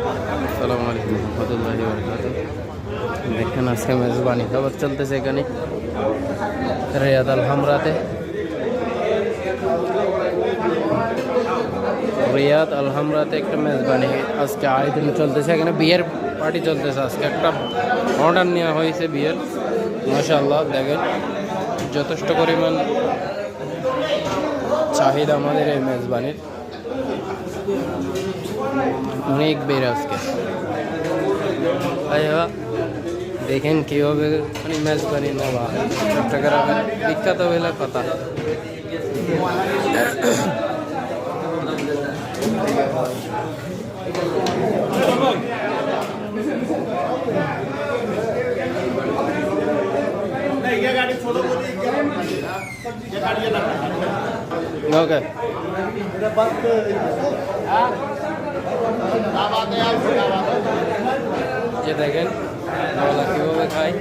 আসসালামু আলাইকুম রহমতুল্লাহি ওয়া বারাকাতুহু। দেখেন আজকে মেজবানি খাবার চলতেছে এখানে রিয়াদ আল হামরাতে। রিয়াদ আল হামরাতে একটা মেজবানি আজকে আয়োজন চলতেছে, এখানে বিয়ের পার্টি চলতেছে। আজকে একটা অর্ডার নেওয়া হয়েছে বিয়ের, মাশাআল্লাহ। দেখেন যথেষ্ট পরিমাণ চাহিদা আমাদের এই মেজবানির, অনেক বের আজকে। দেখেন কীভাবে মানে মেজবানি নেওয়া চট্টগ্রামের বিখ্যাত হইলে কথা। ওকে যে দেখেন কীভাবে খায়।